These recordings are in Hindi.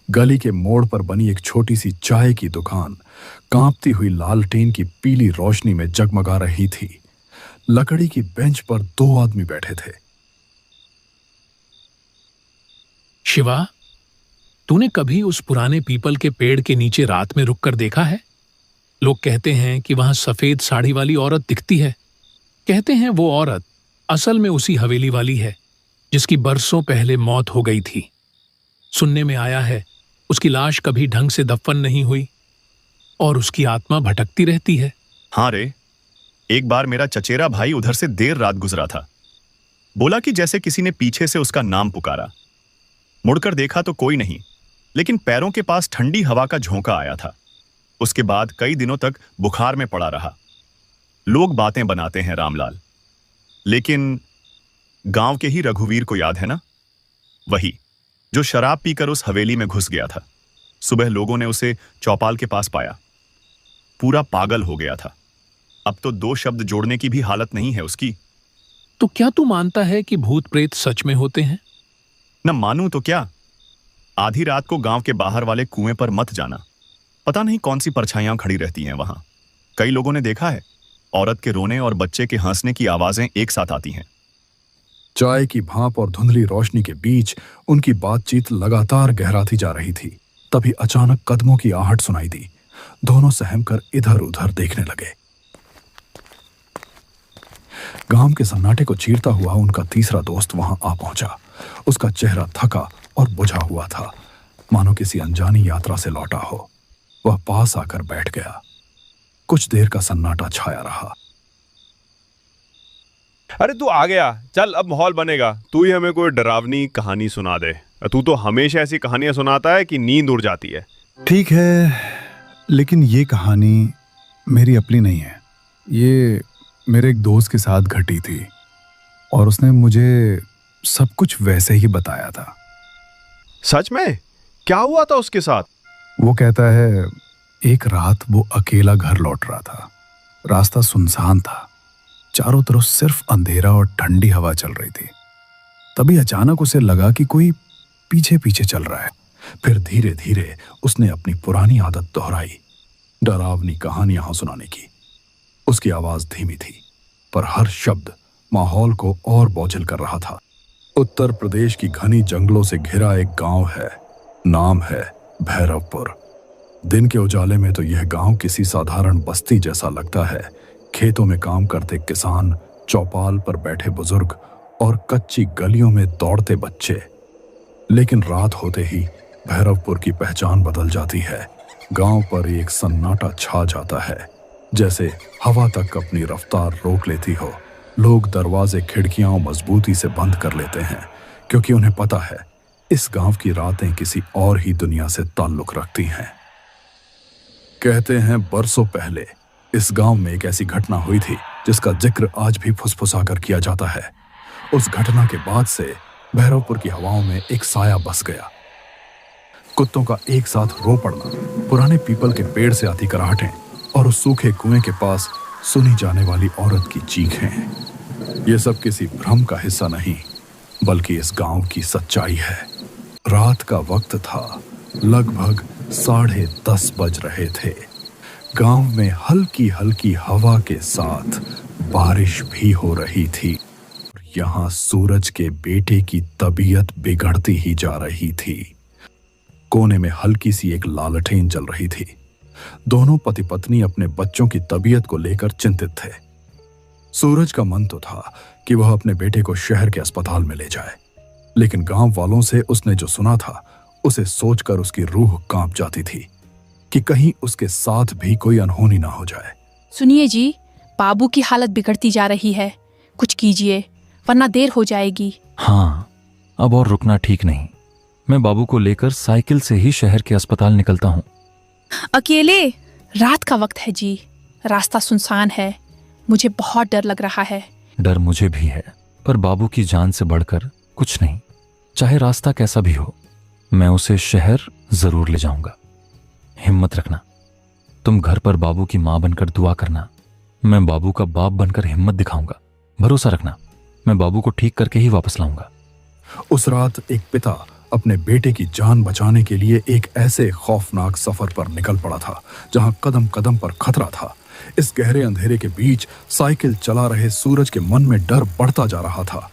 गली के मोड़ पर बनी एक छोटी सी चाय की दुकान कांपती हुई लालटेन की पीली रोशनी में जगमगा रही थी। लकड़ी की बेंच पर दो आदमी बैठे थे। शिवा, तूने कभी उस पुराने पीपल के पेड़ के नीचे रात में रुककर देखा है? लोग कहते हैं कि वहां सफेद साड़ी वाली औरत दिखती है। कहते हैं वो औरत असल में उसी हवेली वाली है जिसकी बरसों पहले मौत हो गई थी। सुनने में आया है उसकी लाश कभी ढंग से दफन नहीं हुई और उसकी आत्मा भटकती रहती है। हाँ रे, एक बार मेरा चचेरा भाई उधर से देर रात गुजरा था। बोला कि जैसे किसी ने पीछे से उसका नाम पुकारा। मुड़कर देखा तो कोई नहीं, लेकिन पैरों के पास ठंडी हवा का झोंका आया था। उसके बाद कई दिनों तक बुखार में पड़ा रहा। लोग बातें बनाते हैं रामलाल, लेकिन गांव के ही रघुवीर को याद है ना? वही जो शराब पीकर उस हवेली में घुस गया था। सुबह लोगों ने उसे चौपाल के पास पाया। पूरा पागल हो गया था। अब तो दो शब्द जोड़ने की भी हालत नहीं है उसकी। तो क्या तू मानता है कि भूत प्रेत सच में होते हैं? न मानूं तो क्या। आधी रात को गांव के बाहर वाले कुएं पर मत जाना। पता नहीं कौन सी परछाइयां खड़ी रहती हैं वहां। कई लोगों ने देखा है, औरत के रोने और बच्चे के हंसने की आवाजें एक साथ आती हैं। चाय की भाप और धुंधली रोशनी के बीच उनकी बातचीत लगातार गहराती जा रही थी। तभी अचानक कदमों की आहट सुनाई दी। दोनों सहमकर इधर उधर देखने लगे। गांव के सन्नाटे को चीरता हुआ उनका तीसरा दोस्त वहां आ पहुंचा। उसका चेहरा थका और बुझा हुआ था, मानो किसी अनजानी यात्रा से लौटा हो। वह पास आकर बैठ गया। कुछ देर का सन्नाटा छाया रहा। अरे तू आ गया, चल अब माहौल बनेगा। तू ही हमें कोई डरावनी कहानी सुना दे। तू तो हमेशा ऐसी कहानियां सुनाता है कि नींद उड़ जाती है। ठीक है, लेकिन ये कहानी मेरी अपनी नहीं है। ये मेरे एक दोस्त के साथ घटी थी और उसने मुझे सब कुछ वैसे ही बताया था। सच में? क्या हुआ था उसके साथ? वो कहता है एक रात वो अकेला घर लौट रहा था। रास्ता सुनसान था, चारों तरफ सिर्फ अंधेरा और ठंडी हवा चल रही थी। तभी अचानक उसे लगा कि कोई पीछे पीछे चल रहा है। फिर धीरे धीरे उसने अपनी पुरानी आदत दोहराई, डरावनी कहानियां सुनाने की। उसकी आवाज धीमी थी, पर हर शब्द माहौल को और बोझिल कर रहा था। उत्तर प्रदेश की घनी जंगलों से घिरा एक गांव है, नाम है भैरवपुर। दिन के उजाले में तो यह गांव किसी साधारण बस्ती जैसा लगता है। खेतों में काम करते किसान, चौपाल पर बैठे बुजुर्ग और कच्ची गलियों में दौड़ते बच्चे। लेकिन रात होते ही भैरवपुर की पहचान बदल जाती है। गांव पर एक सन्नाटा छा जाता है, जैसे हवा तक अपनी रफ्तार रोक लेती हो। लोग दरवाजे खिड़कियां मजबूती से बंद कर लेते हैं, क्योंकि उन्हें पता है इस गांव की रातें किसी और ही दुनिया से ताल्लुक रखती हैं। कहते हैं बरसों पहले इस गांव में एक ऐसी घटना हुई थी जिसका जिक्र आज भी फुसफुसाकर किया जाता है। उस घटना के बाद से भैरवपुर की हवाओं में एक साया बस गया। कुत्तों का एक साथ रो पड़ना, पुराने पीपल के पेड़ से आती कराहटें और उस सूखे कुएं के पास सुनी जाने वाली औरत की चीखें, ये सब किसी भ्रम का हिस्सा नहीं, बल्कि इस गांव की सच्चाई है। रात का वक्त था, लगभग 10:30 बज रहे थे। गांव में हल्की हल्की हवा के साथ बारिश भी हो रही थी। यहाँ सूरज के बेटे की तबीयत बिगड़ती ही जा रही थी। कोने में हल्की सी एक लालटेन जल रही थी। दोनों पति पत्नी अपने बच्चों की तबीयत को लेकर चिंतित थे। सूरज का मन तो था कि वह अपने बेटे को शहर के अस्पताल में ले जाए, लेकिन गांव वालों से उसने जो सुना था उसे सोचकर उसकी रूह कांप जाती थी कि कहीं उसके साथ भी कोई अनहोनी ना हो जाए। सुनिए जी, बाबू की हालत बिगड़ती जा रही है, कुछ कीजिए वरना देर हो जाएगी। हाँ, अब और रुकना ठीक नहीं। मैं बाबू को लेकर साइकिल से ही शहर के अस्पताल निकलता हूँ। अकेले? रात का वक्त है जी, रास्ता सुनसान है, मुझे बहुत डर लग रहा है। डर मुझे भी है, पर बाबू की जान से बढ़कर कुछ नहीं। चाहे रास्ता कैसा भी हो, मैं उसे शहर जरूर ले जाऊंगा। हिम्मत रखना। तुम घर पर बाबू की मां बनकर दुआ करना। मैं बाबू का बाप बनकर हिम्मत दिखाऊंगा। भरोसा रखना, मैं बाबू को ठीक करके ही वापस लाऊंगा। उस रात एक पिता अपने बेटे की जान बचाने के लिए एक ऐसे खौफनाक सफर पर निकल पड़ा था जहां कदम कदम पर खतरा था। इस गहरे अंधेरे के बीच साइकिल चला रहे सूरज के मन में डर बढ़ता जा रहा था।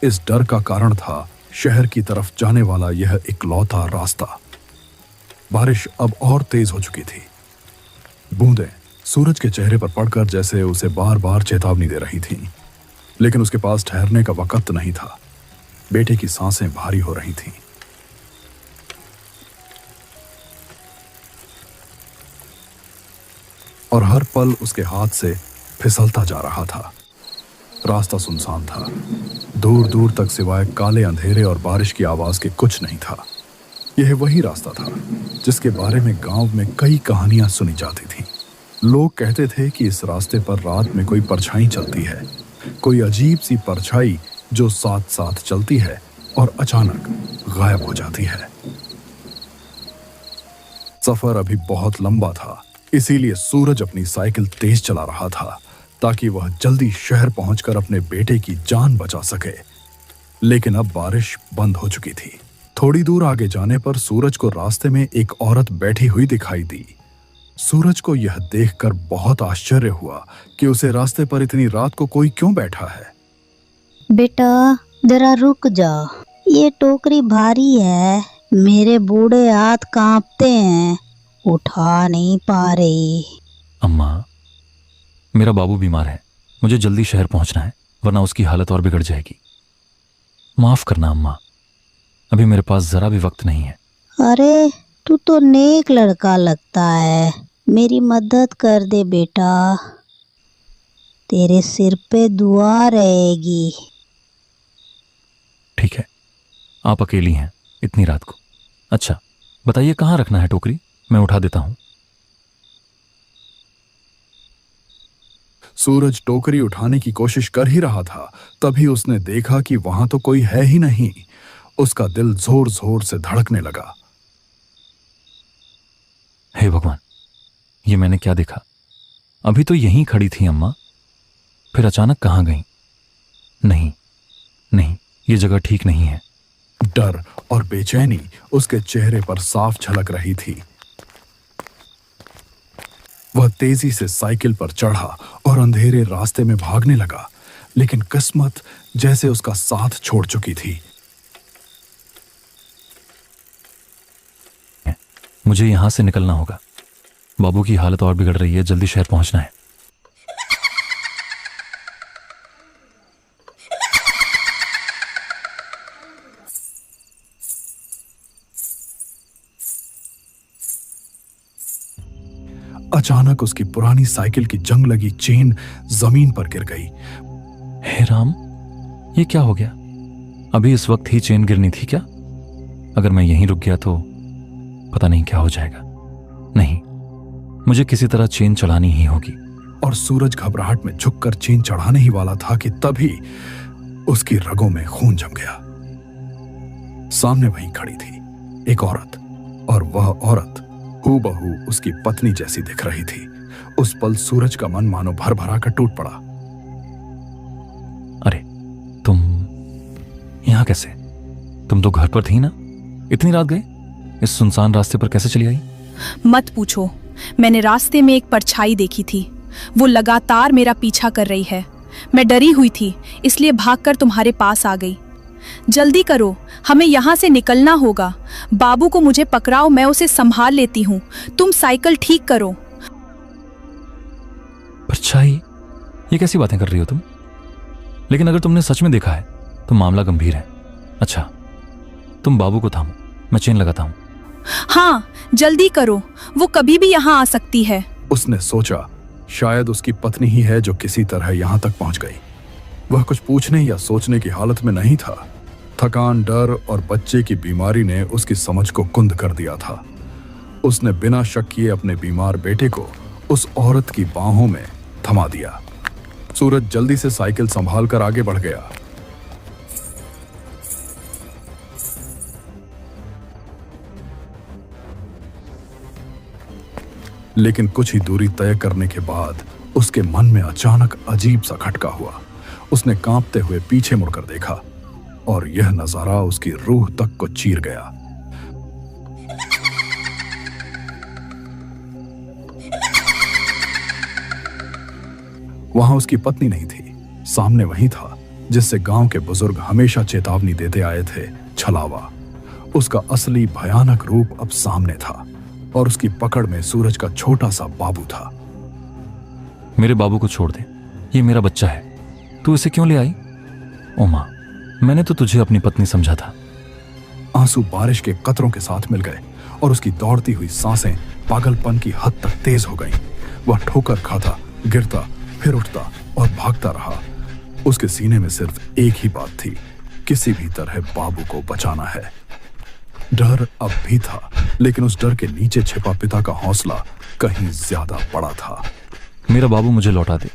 इस डर का कारण था शहर की तरफ जाने वाला यह इकलौता रास्ता। बारिश अब और तेज हो चुकी थी। बूंदें सूरज के चेहरे पर पड़कर जैसे उसे बार बार चेतावनी दे रही थीं, लेकिन उसके पास ठहरने का वक्त नहीं था। बेटे की सांसें भारी हो रही थीं। और हर पल उसके हाथ से फिसलता जा रहा था। रास्ता सुनसान था। दूर दूर तक सिवाय काले अंधेरे और बारिश की आवाज के कुछ नहीं था। यह वही रास्ता था जिसके बारे में गांव में कई कहानियां सुनी जाती थीं। लोग कहते थे कि इस रास्ते पर रात में कोई परछाई चलती है, कोई अजीब सी परछाई जो साथ साथ चलती है और अचानक गायब हो जाती है। सफर अभी बहुत लंबा था, इसीलिए सूरज अपनी साइकिल तेज चला रहा था ताकि वह जल्दी शहर पहुंचकर अपने बेटे की जान बचा सके। लेकिन अब बारिश बंद हो चुकी थी। थोड़ी दूर आगे जाने पर सूरज को रास्ते में एक औरत बैठी हुई दिखाई दी। सूरज को यह देखकर बहुत आश्चर्य हुआ कि उसे रास्ते पर इतनी रात को कोई क्यों बैठा है। बेटा जरा रुक जा, ये टोकरी भारी है, मेरे बूढ़े हाथ कांपते हैं, उठा नहीं पा रही। अम्मा, मेरा बाबू बीमार है, मुझे जल्दी शहर पहुंचना है, वरना उसकी हालत और बिगड़ जाएगी। माफ करना अम्मा, अभी मेरे पास जरा भी वक्त नहीं है। अरे तू तो नेक लड़का लगता है, मेरी मदद कर दे बेटा, तेरे सिर पे दुआ रहेगी। ठीक है, आप अकेली हैं इतनी रात को। अच्छा बताइए कहाँ रखना है टोकरी, मैं उठा देता हूं। सूरज टोकरी उठाने की कोशिश कर ही रहा था, तभी उसने देखा कि वहां तो कोई है ही नहीं। उसका दिल जोर जोर से धड़कने लगा। हे भगवान, ये मैंने क्या देखा? अभी तो यहीं खड़ी थी अम्मा, फिर अचानक कहाँ गई? नहीं नहीं, ये जगह ठीक नहीं है। डर और बेचैनी उसके चेहरे पर साफ झलक रही थी। वह तेजी से साइकिल पर चढ़ा और अंधेरे रास्ते में भागने लगा, लेकिन किस्मत जैसे उसका साथ छोड़ चुकी थी। मुझे यहां से निकलना होगा, बाबू की हालत और बिगड़ रही है, जल्दी शहर पहुंचना है। अचानक उसकी पुरानी साइकिल की जंग लगी चेन जमीन पर गिर गई। हे राम, ये क्या हो गया? अभी इस वक्त ही चेन गिरनी थी क्या? अगर मैं यहीं रुक गया तो पता नहीं क्या हो जाएगा। नहीं, मुझे किसी तरह चेन चढ़ानी ही होगी। और सूरज घबराहट में झुककर चेन चढ़ाने ही वाला था कि तभी उसकी रगों में खून जम गया। सामने वहीं खड़ी थी एक औरत, और वह औरत हूबहू उसकी पत्नी जैसी दिख रही थी। उस पल सूरज का मन मानो भर भरा कर टूट पड़ा। अरे तुम यहां कैसे? तुम तो घर पर थी ना? इतनी रात गए? इस सुनसान रास्ते पर कैसे चली आई? मत पूछो, मैंने रास्ते में एक परछाई देखी थी। वो लगातार मेरा पीछा कर रही है। मैं डरी हुई थी, इसलिए भागकर तुम्हारे पास आ गई। जल्दी करो, हमें यहाँ से निकलना होगा। बाबू को मुझे पकड़ाओ, मैं उसे संभाल लेती हूँ। तुम साइकिल ठीक करो। परछाई? ये कैसी बातें कर रही हो तुम? लेकिन अगर तुमने सच में देखा है तो मामला गंभीर है। अच्छा तुम बाबू को थामो, मैं चेन लगाता हूँ। हाँ जल्दी करो, वो कभी भी यहाँ आ सकती है। उसने सोचा शायद उसकी पत्नी ही है जो किसी तरह यहाँ तक पहुंच गई। वह कुछ पूछने या सोचने की हालत में नहीं था। थकान, डर और बच्चे की बीमारी ने उसकी समझ को कुंद कर दिया था। उसने बिना शक किए अपने बीमार बेटे को उस औरत की बाहों में थमा दिया। सूरज जल्दी से साइकिल संभाल कर आगे बढ़ गया। लेकिन कुछ ही दूरी तय करने के बाद उसके मन में अचानक अजीब सा खटका हुआ। उसने कांपते हुए पीछे मुड़कर देखा। और यह नजारा उसकी रूह तक को चीर गया। वहां उसकी पत्नी नहीं थी, सामने वही था जिससे गांव के बुजुर्ग हमेशा चेतावनी देते आए थे, छलावा। उसका असली भयानक रूप अब सामने था और उसकी पकड़ में सूरज का छोटा सा बाबू था। मेरे बाबू को छोड़ दे, ये मेरा बच्चा है। तू इसे क्यों ले आई? ओ मां, मैंने तो तुझे अपनी पत्नी समझा था। आंसू बारिश के कतरों के साथ मिल गए और उसकी दौड़ती हुई सांसें पागलपन की हद तक तेज हो गईं। वह ठोकर खाता, गिरता, फिर उठता और भागता रहा। उसके सीने में सिर्फ एक ही बात थी, किसी भी तरह बाबू को बचाना है। डर अब भी था, लेकिन उस डर के नीचे छिपा पिता का हौसला कहीं ज्यादा बड़ा था। मेरा बाबू मुझे लौटा दे।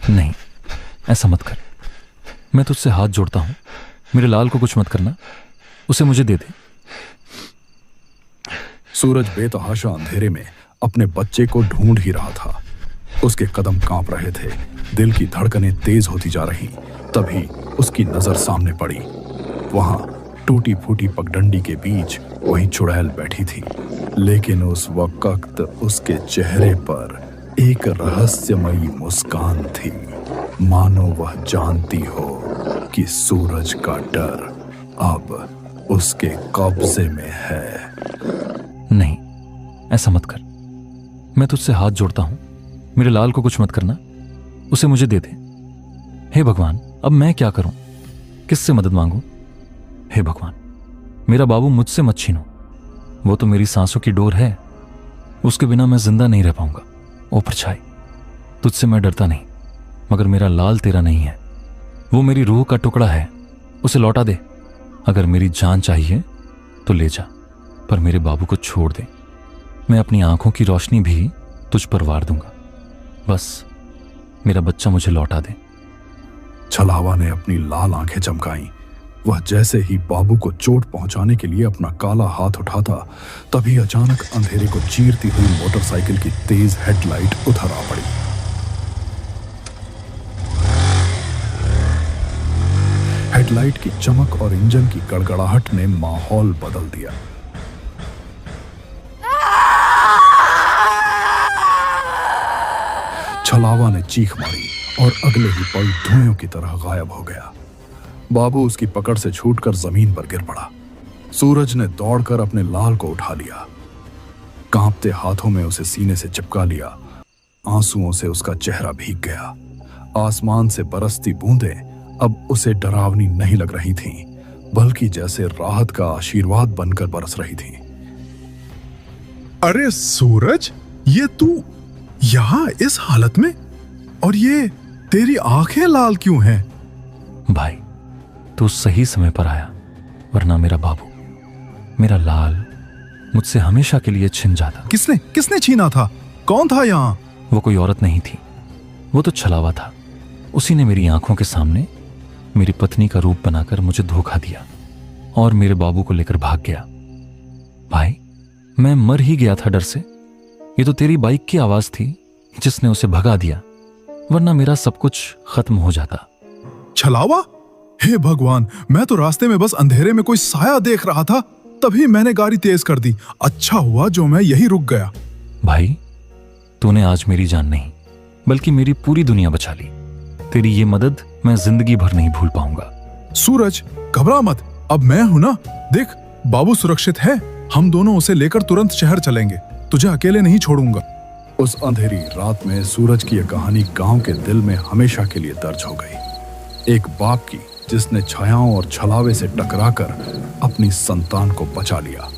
नहीं, ऐसा मत कर। मैं तुझसे हाथ जोड़ता हूं, मेरे लाल को कुछ मत करना, उसे मुझे दे दे। सूरज बेतहाशा अंधेरे में अपने बच्चे को ढूंढ ही रहा था। उसके कदम कांप रहे थे, दिल की धड़कनें तेज होती जा रहीं। तभी उसकी नजर सामने पड़ी। वहां टूटी फूटी पगडंडी के बीच वही चुड़ैल बैठी थी, लेकिन उस वक्त उसके चेहरे पर एक रहस्यमयी मुस्कान थी, मानो वह जानती हो कि सूरज का डर अब उसके कब्जे में है। नहीं, ऐसा मत कर। मैं तुझसे हाथ जोड़ता हूं, मेरे लाल को कुछ मत करना, उसे मुझे दे दे। हे भगवान, अब मैं क्या करूं? किससे मदद मांगूं? हे भगवान, मेरा बाबू मुझसे मत छीनो। वो तो मेरी सांसों की डोर है, उसके बिना मैं जिंदा नहीं रह पाऊंगा। ओ परछाई, तुझसे मैं डरता नहीं, मगर मेरा लाल तेरा नहीं है। वो मेरी रूह का टुकड़ा है, उसे लौटा दे। अगर मेरी जान चाहिए तो ले जा, पर मेरे बाबू को छोड़ दे। मैं अपनी आंखों की रोशनी भी तुझ पर वार दूंगा। बस मेरा बच्चा मुझे लौटा दे। छलावा ने अपनी लाल आंखें चमकाईं। वह जैसे ही बाबू को चोट पहुंचाने के लिए अपना काला हाथ उठाता, तभी अचानक अंधेरे को चीरती हुई मोटरसाइकिल की तेज हेडलाइट उधर आ पड़ी। हेडलाइट की चमक और इंजन की गड़गड़ाहट ने माहौल बदल दिया। छलावा ने चीख मारी और अगले ही पल धुएं की तरह गायब हो गया। बाबू उसकी पकड़ से छूटकर जमीन पर गिर पड़ा। सूरज ने दौड़कर अपने लाल को उठा लिया, कांपते हाथों में उसे सीने से चिपका लिया। आंसुओं से उसका चेहरा भीग गया। आसमान से बरसती बूंदें अब उसे डरावनी नहीं लग रही थीं, बल्कि जैसे राहत का आशीर्वाद बनकर बरस रही थीं। अरे सूरज, ये तू यहां इस हालत में? और ये तेरी आंखें लाल क्यों हैं? भाई, तू सही समय पर आया, वरना मेरा बाबू, मेरा लाल मुझसे हमेशा के लिए छिन जाता। किसने छीना था? कौन था यहां? वो कोई औरत नहीं थी, वो तो छलावा था। उसी ने मेरी आंखों के सामने मेरी पत्नी का रूप बनाकर मुझे धोखा दिया और मेरे बाबू को लेकर भाग गया। भाई, मैं मर ही गया था डर से। ये तो तेरी बाइक की आवाज थी जिसने उसे भगा दिया, वरना मेरा सब कुछ खत्म हो जाता। छलावा? हे भगवान, मैं तो रास्ते में बस अंधेरे में कोई साया देख रहा था, तभी मैंने गाड़ी तेज कर दी। अच्छा हुआ जो मैं यही रुक गया। भाई, तूने आज मेरी जान नहीं बल्कि मेरी पूरी दुनिया बचा ली। तेरी ये मदद मैं जिंदगी भर नहीं भूल पाऊंगा। सूरज, घबरा मत, अब मैं हूं ना। देख, बाबू सुरक्षित है। हम दोनों उसे लेकर तुरंत शहर चलेंगे। तुझे अकेले नहीं छोड़ूंगा। उस अंधेरी रात में सूरज की यह कहानी गांव के दिल में हमेशा के लिए दर्ज हो गई। एक बाप की जिसने छायाओं और छलावे से टकराकर अपनी संतान को बचा लिया।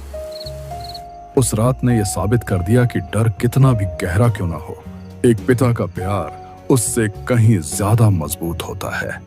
उस रात ने यह साबित कर दिया कि डर कितना भी गहरा क्यों ना हो, एक पिता का प्यार उससे कहीं ज्यादा मजबूत होता है।